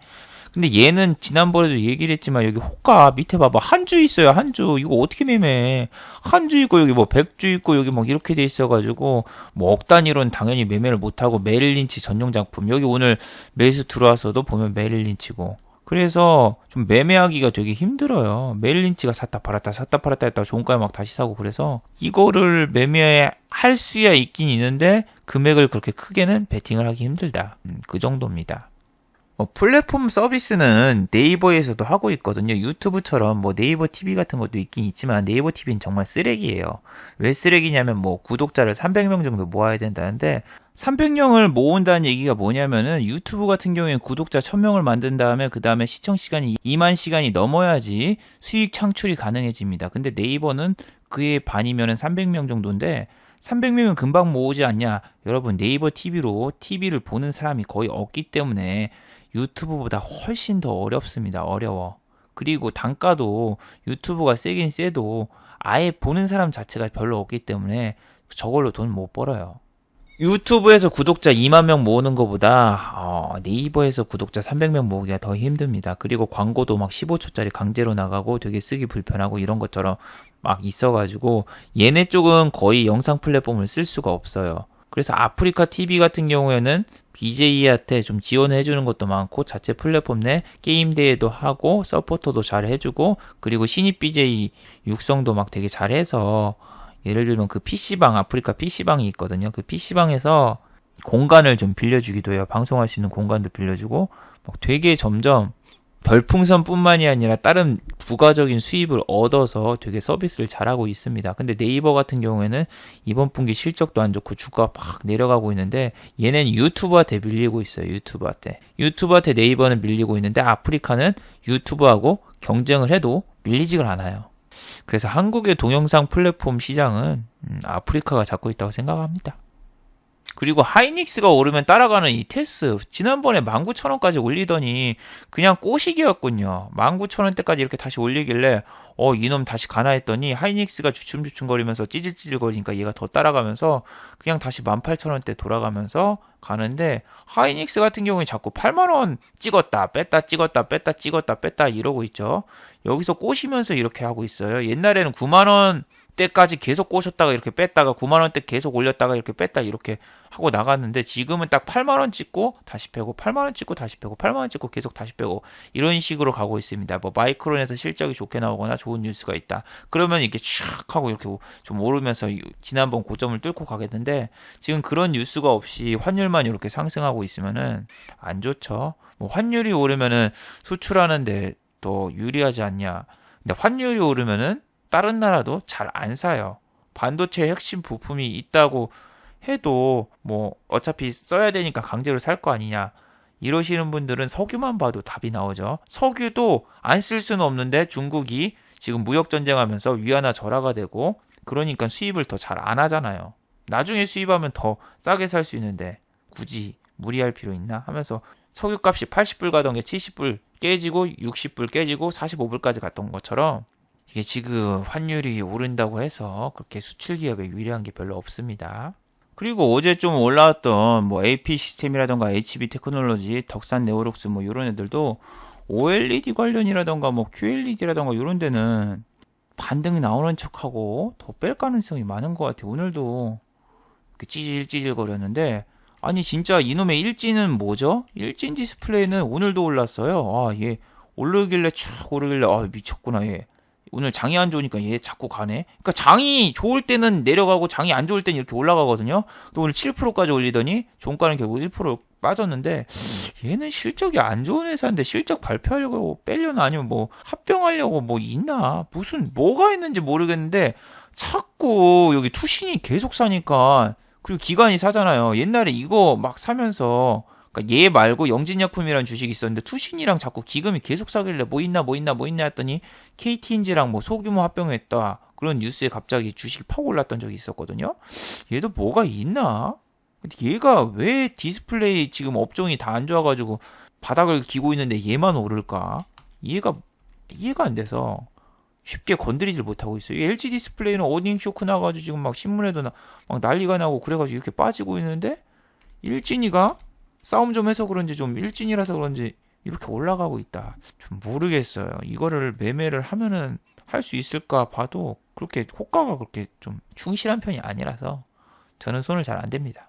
근데 얘는 지난번에도 얘기를 했지만 여기 호가 밑에 봐봐 한 주 있어요. 한 주 이거 어떻게 매매해 한 주 있고 여기 뭐 100주 있고 여기 뭐 이렇게 돼 있어가지고 뭐 억 단위로는 당연히 매매를 못하고 메릴 린치 전용 작품 여기 오늘 매수 들어와서도 보면 메릴 린치고 그래서 좀 매매하기가 되게 힘들어요. 메릴 린치가 샀다 팔았다 했다가 종가에 막 다시 사고 그래서 이거를 매매할 수야 있긴 있는데 금액을 그렇게 크게는 베팅을 하기 힘들다. 그 정도입니다. 플랫폼 서비스는 네이버에서도 하고 있거든요. 유튜브처럼 뭐 네이버 TV 같은 것도 있긴 있지만 네이버 TV는 정말 쓰레기예요. 왜 쓰레기냐면 뭐 구독자를 300명 정도 모아야 된다는데 300명을 모은다는 얘기가 뭐냐면은 유튜브 같은 경우에는 구독자 1000명을 만든 다음에 그 다음에 시청 시간이 2만 시간이 넘어야지 수익 창출이 가능해집니다. 근데 네이버는 그의 반이면은 300명 정도인데 300명은 금방 모으지 않냐? 여러분 네이버 TV로 TV를 보는 사람이 거의 없기 때문에 유튜브보다 훨씬 더 어렵습니다. 어려워. 그리고 단가도 유튜브가 세긴 세도 아예 보는 사람 자체가 별로 없기 때문에 저걸로 돈 못 벌어요. 유튜브에서 구독자 2만 명 모으는 것보다 네이버에서 구독자 300명 모으기가 더 힘듭니다. 그리고 광고도 막 15초짜리 강제로 나가고 되게 쓰기 불편하고 이런 것처럼 막 있어가지고 얘네 쪽은 거의 영상 플랫폼을 쓸 수가 없어요. 그래서 아프리카 TV 같은 경우에는 BJ한테 좀 지원을 해주는 것도 많고 자체 플랫폼 내 게임 대회도 하고 서포터도 잘 해주고 그리고 신입 BJ 육성도 막 되게 잘해서 예를 들면 그 PC방 아프리카 PC방이 있거든요. 그 PC방에서 공간을 좀 빌려주기도 해요. 방송할 수 있는 공간도 빌려주고 막 되게 점점 별풍선뿐만이 아니라 다른 부가적인 수입을 얻어서 되게 서비스를 잘하고 있습니다. 근데 네이버 같은 경우에는 이번 분기 실적도 안 좋고 주가가 팍 내려가고 있는데 얘는 유튜브한테 밀리고 있어요. 유튜브한테 네이버는 밀리고 있는데 아프리카는 유튜브하고 경쟁을 해도 밀리지가 않아요. 그래서 한국의 동영상 플랫폼 시장은 아프리카가 잡고 있다고 생각합니다. 그리고 하이닉스가 오르면 따라가는 이 테스 지난번에 19,000원까지 올리더니 그냥 꼬시기였군요. 19,000원대까지 이렇게 다시 올리길래 이놈 다시 가나 했더니 하이닉스가 주춤주춤거리면서 찌질찌질거리니까 얘가 더 따라가면서 그냥 다시 18,000원대 돌아가면서 가는데 하이닉스 같은 경우에 자꾸 8만원 찍었다 뺐다 찍었다 뺐다 찍었다 뺐다 이러고 있죠. 여기서 꼬시면서 이렇게 하고 있어요. 옛날에는 9만원 때까지 계속 꼬셨다가 이렇게 뺐다가 9만원대 계속 올렸다가 이렇게 뺐다 이렇게 하고 나갔는데 지금은 딱 8만원 찍고 다시 빼고 8만원 찍고 다시 빼고 8만원 찍고 계속 다시 빼고 이런 식으로 가고 있습니다. 뭐 마이크론에서 실적이 좋게 나오거나 좋은 뉴스가 있다. 그러면 이렇게 촥 하고 이렇게 좀 오르면서 지난번 고점을 뚫고 가겠는데 지금 그런 뉴스가 없이 환율만 이렇게 상승하고 있으면은 안 좋죠. 뭐 환율이 오르면은 수출하는데 더 유리하지 않냐. 근데 환율이 오르면은 다른 나라도 잘 안 사요. 반도체 핵심 부품이 있다고 해도 뭐 어차피 써야 되니까 강제로 살 거 아니냐. 이러시는 분들은 석유만 봐도 답이 나오죠. 석유도 안 쓸 수는 없는데 중국이 지금 무역 전쟁하면서 위안화 절하가 되고 그러니까 수입을 더 잘 안 하잖아요. 나중에 수입하면 더 싸게 살 수 있는데 굳이 무리할 필요 있나 하면서 석유값이 80불 가던 게 70불 깨지고 60불 깨지고 45불까지 갔던 것처럼 이게 지금 환율이 오른다고 해서 그렇게 수출 기업에 유리한 게 별로 없습니다. 그리고 어제 좀 올라왔던 뭐 AP 시스템이라던가 HB 테크놀로지, 덕산 네오록스 뭐 이런 애들도 OLED 관련이라던가 뭐 QLED라던가 이런 데는 반등이 나오는 척하고 더 뺄 가능성이 많은 것 같아요. 오늘도 이렇게 찌질찌질 거렸는데 아니 진짜 이놈의 일진은 뭐죠? 일진 디스플레이는 오늘도 올랐어요. 아, 얘 오르길래 촥 오르길래 미쳤구나 얘. 오늘 장이 안 좋으니까 얘 자꾸 가네. 그러니까 장이 좋을 때는 내려가고 장이 안 좋을 때는 이렇게 올라가거든요. 또 오늘 7%까지 올리더니 종가는 결국 1% 빠졌는데 얘는 실적이 안 좋은 회사인데 실적 발표하려고 빼려나 아니면 뭐 합병하려고 뭐 있나 무슨 뭐가 있는지 모르겠는데 자꾸 여기 투신이 계속 사니까 그리고 기관이 사잖아요. 옛날에 이거 막 사면서 그러니까 얘 말고 영진약품이라는 주식이 있었는데 투신이랑 자꾸 기금이 계속 사길래 뭐 있나 했더니 KT인지랑 뭐 소규모 합병했다 그런 뉴스에 갑자기 주식이 팍 올랐던 적이 있었거든요. 얘도 뭐가 있나? 근데 얘가 왜 디스플레이 지금 업종이 다 안 좋아가지고 바닥을 기고 있는데 얘만 오를까? 이해가 안 돼서 쉽게 건드리질 못하고 있어요. LG 디스플레이는 어닝 쇼크 나가지고 지금 막 신문에도 막 난리가 나고 그래가지고 이렇게 빠지고 있는데 일진이가 싸움 좀 해서 그런지 좀 일진이라서 그런지 이렇게 올라가고 있다. 좀 모르겠어요. 이거를 매매를 하면은 할 수 있을까 봐도 그렇게 호가가 그렇게 좀 충실한 편이 아니라서 저는 손을 잘 안 댑니다.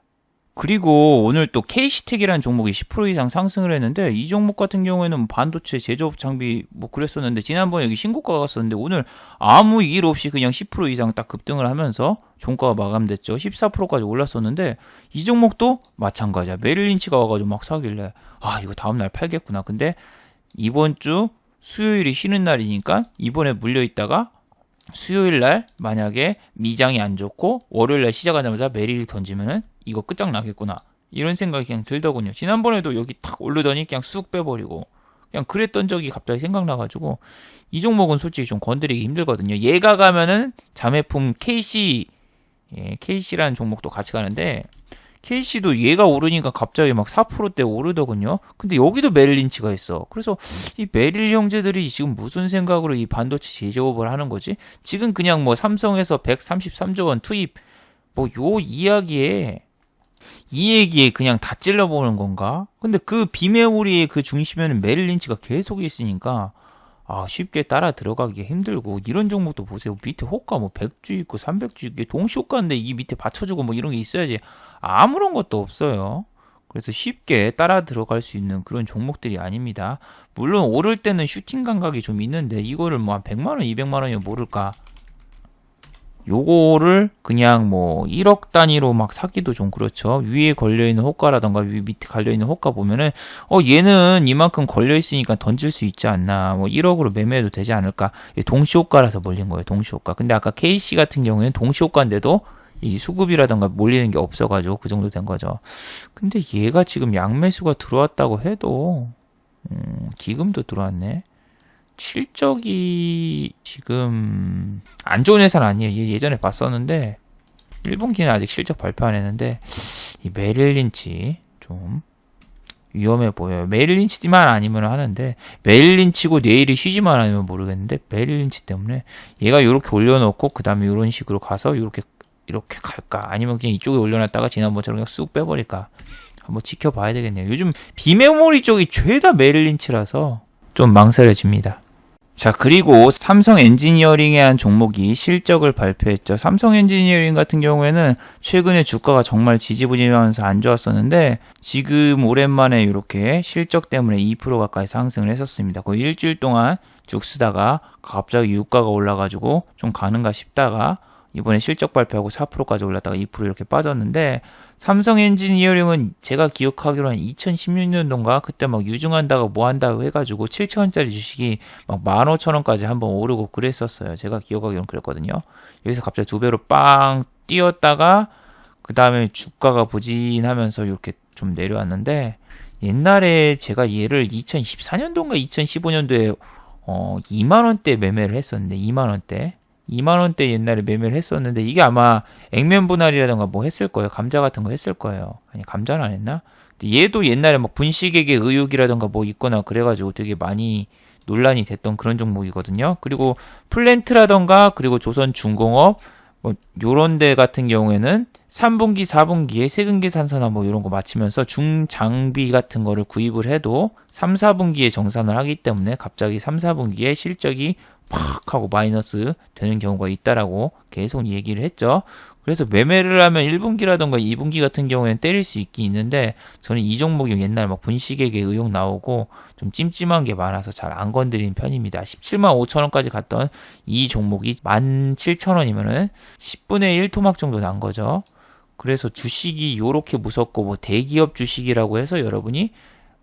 그리고 오늘 또 KC텍이라는 종목이 10% 이상 상승을 했는데 이 종목 같은 경우에는 반도체 제조업 장비 뭐 그랬었는데 지난번에 여기 신고가가 갔었는데 오늘 아무 일 없이 그냥 10% 이상 딱 급등을 하면서 종가가 마감됐죠. 14%까지 올랐었는데 이 종목도 마찬가지야. 메릴 린치가 와가지고 막 사길래 이거 다음날 팔겠구나. 근데 이번 주 수요일이 쉬는 날이니까 이번에 물려있다가 수요일날 만약에 미장이 안 좋고 월요일날 시작하자마자 메릴이 던지면은 이거 끝장나겠구나 이런 생각이 그냥 들더군요. 지난번에도 여기 탁 오르더니 그냥 쑥 빼버리고 그냥 그랬던 적이 갑자기 생각나가지고 이 종목은 솔직히 좀 건드리기 힘들거든요. 얘가 가면은 자매품 KC라는 종목도 같이 가는데 KC도 얘가 오르니까 갑자기 막 4%대 오르더군요. 근데 여기도 메릴 린치가 있어. 그래서 이 메릴 형제들이 지금 무슨 생각으로 이 반도체 제조업을 하는 거지? 지금 그냥 뭐 삼성에서 133조 원 투입 뭐 요 이야기에 이 얘기에 그냥 다 찔러보는 건가? 근데 그 비메모리의 그 중심에는 메릴 린치가 계속 있으니까 쉽게 따라 들어가기 힘들고, 이런 종목도 보세요. 밑에 호가 뭐 100주 있고 300주 있고 동시 호가인데 이 밑에 받쳐주고 뭐 이런 게 있어야지. 아무런 것도 없어요. 그래서 쉽게 따라 들어갈 수 있는 그런 종목들이 아닙니다. 물론 오를 때는 슈팅 감각이 좀 있는데 이거를 뭐 한 100만원, 200만원이면 모를까. 요거를 그냥 뭐 1억 단위로 막 사기도 좀 그렇죠. 위에 걸려있는 호가라던가 밑에 걸려있는 호가 보면은 얘는 이만큼 걸려있으니까 던질 수 있지 않나, 뭐 1억으로 매매해도 되지 않을까. 동시 호가라서 몰린 거예요. 동시 호가. 근데 아까 KC 같은 경우에는 동시 호가인데도 이 수급이라던가 몰리는 게 없어가지고 그 정도 된 거죠. 근데 얘가 지금 양매수가 들어왔다고 해도 기금도 들어왔네. 실적이 지금 안 좋은 회사는 아니에요. 예전에 봤었는데 1분기는 아직 실적 발표 안 했는데 이 메릴 린치 좀 위험해 보여요. 메릴 린치만 아니면 하는데, 메릴 린치고 내일이 쉬지만 않으면 모르겠는데 메릴 린치 때문에 얘가 이렇게 올려놓고 그 다음에 이런 식으로 가서 이렇게 갈까, 아니면 그냥 이쪽에 올려놨다가 지난번처럼 그냥 쑥 빼버릴까, 한번 지켜봐야 되겠네요. 요즘 비메모리 쪽이 죄다 메릴 린치라서 좀 망설여집니다. 자, 그리고 삼성 엔지니어링이라는 종목이 실적을 발표했죠. 삼성 엔지니어링 같은 경우에는 최근에 주가가 정말 지지부진하면서 안 좋았었는데 지금 오랜만에 이렇게 실적 때문에 2% 가까이 상승을 했었습니다. 거의 일주일 동안 쭉 쓰다가 갑자기 유가가 올라가지고 좀 가는가 싶다가 이번에 실적 발표하고 4%까지 올랐다가 2% 이렇게 빠졌는데, 삼성 엔지니어링은 제가 기억하기로 한 2016년도인가 그때 막 유증한다고 뭐 한다고 해가지고 7,000원짜리 주식이 막 15,000원까지 한번 오르고 그랬었어요. 제가 기억하기로는 그랬거든요. 여기서 갑자기 2배로 빵 뛰었다가 그 다음에 주가가 부진하면서 이렇게 좀 내려왔는데, 옛날에 제가 얘를 2014년도인가 2015년도에 2만원대 매매를 했었는데, 2만원대 옛날에 매매를 했었는데, 이게 아마 액면 분할이라던가 뭐 했을 거예요. 감자 같은 거 했을 거예요. 아니, 감자는 안 했나? 근데 얘도 옛날에 막 분식회계 의혹이라던가 뭐 있거나 그래가지고 되게 많이 논란이 됐던 그런 종목이거든요. 그리고 플랜트라던가 그리고 조선중공업 뭐 요런 데 같은 경우에는 3분기, 4분기에 세금계산서나 뭐 이런 거 마치면서 중장비 같은 거를 구입을 해도 3, 4분기에 정산을 하기 때문에 갑자기 3, 4분기에 실적이 팍 하고 마이너스 되는 경우가 있다라고 계속 얘기를 했죠. 그래서 매매를 하면 1분기라던가 2분기 같은 경우에는 때릴 수 있긴 있는데, 저는 이 종목이 옛날 막 분식회계 의혹 나오고 좀 찜찜한 게 많아서 잘 안 건드리는 편입니다. 17만 5천 원까지 갔던 이 종목이 17,000원이면은 10분의 1 토막 정도 난 거죠. 그래서 주식이 요렇게 무섭고 뭐 대기업 주식이라고 해서 여러분이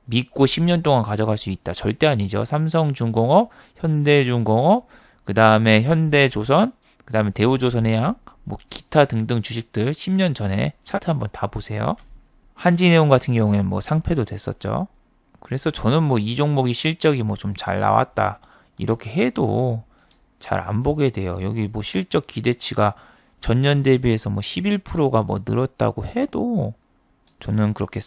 믿고 10년 동안 가져갈 수 있다, 절대 아니죠. 삼성중공업, 현대중공업, 그 다음에 현대조선, 그 다음에 대우조선해양, 뭐 기타 등등 주식들 10년 전에 차트 한번 다 보세요. 한진해운 같은 경우에는 뭐 상패도 됐었죠. 그래서 저는 뭐 이 종목이 실적이 뭐 좀 잘 나왔다 이렇게 해도 잘 안 보게 돼요. 여기 뭐 실적 기대치가 전년 대비해서 뭐 11%가 뭐 늘었다고 해도 저는 그렇게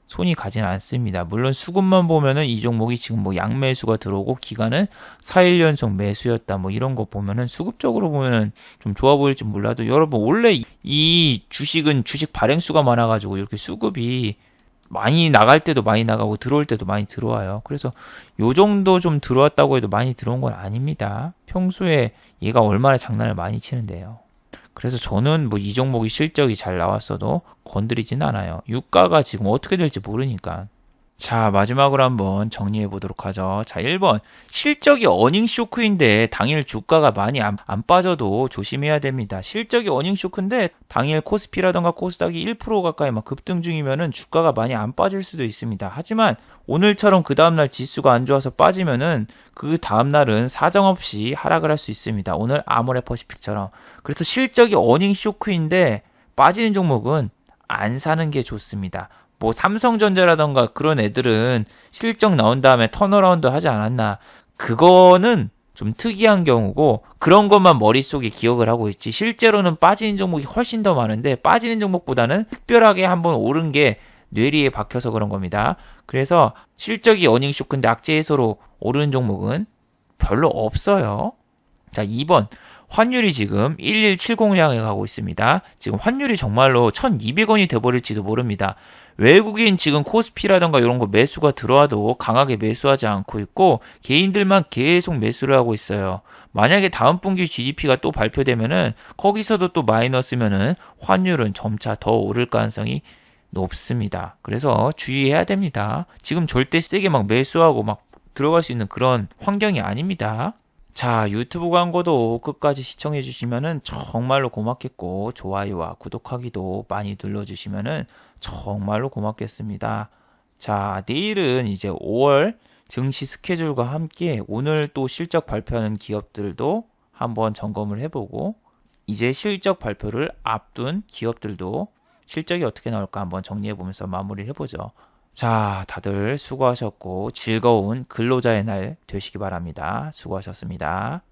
손이 가진 않습니다. 물론 수급만 보면은 이 종목이 지금 뭐 양매수가 들어오고 기간은 4일 연속 매수였다 뭐 이런 거 보면은 수급적으로 보면은 좀 좋아 보일지 몰라도, 여러분 원래 이 주식은 주식 발행수가 많아가지고 이렇게 수급이 많이 나갈 때도 많이 나가고 들어올 때도 많이 들어와요. 그래서 요 정도 좀 들어왔다고 해도 많이 들어온 건 아닙니다. 평소에 얘가 얼마나 장난을 많이 치는데요. 그래서 저는 뭐 이 종목이 실적이 잘 나왔어도 건드리진 않아요. 유가가 지금 어떻게 될지 모르니까. 자, 마지막으로 한번 정리해 보도록 하죠. 자, 1번. 실적이 어닝 쇼크인데 당일 주가가 많이 안 빠져도 조심해야 됩니다. 실적이 어닝 쇼크인데 당일 코스피라던가 코스닥이 1% 가까이 막 급등 중이면은 주가가 많이 안 빠질 수도 있습니다. 하지만 오늘처럼 그 다음날 지수가 안 좋아서 빠지면은 그 다음날은 사정없이 하락을 할 수 있습니다. 오늘 아모레퍼시픽처럼. 그래서 실적이 어닝 쇼크인데 빠지는 종목은 안 사는 게 좋습니다. 뭐 삼성전자라던가 그런 애들은 실적 나온 다음에 턴어라운드 하지 않았나, 그거는 좀 특이한 경우고 그런 것만 머릿속에 기억을 하고 있지, 실제로는 빠지는 종목이 훨씬 더 많은데 빠지는 종목보다는 특별하게 한번 오른 게 뇌리에 박혀서 그런 겁니다. 그래서 실적이 어닝 쇼크인데 악재 해소로 오르는 종목은 별로 없어요. 자, 2번. 환율이 지금 1170 향해 가고 있습니다. 지금 환율이 정말로 1200원이 돼버릴지도 모릅니다. 외국인 지금 코스피라던가 이런 거 매수가 들어와도 강하게 매수하지 않고 있고 개인들만 계속 매수를 하고 있어요. 만약에 다음 분기 GDP가 또 발표되면은 거기서도 또 마이너스면은 환율은 점차 더 오를 가능성이 높습니다. 그래서 주의해야 됩니다. 지금 절대 세게 막 매수하고 막 들어갈 수 있는 그런 환경이 아닙니다. 자, 유튜브 광고도 끝까지 시청해 주시면은 정말로 고맙겠고, 좋아요와 구독하기도 많이 눌러주시면은 정말로 고맙겠습니다. 자, 내일은 이제 5월 증시 스케줄과 함께 오늘 또 실적 발표하는 기업들도 한번 점검을 해보고, 이제 실적 발표를 앞둔 기업들도 실적이 어떻게 나올까 한번 정리해보면서 마무리를 해보죠. 자, 다들 수고하셨고 즐거운 근로자의 날 되시기 바랍니다. 수고하셨습니다.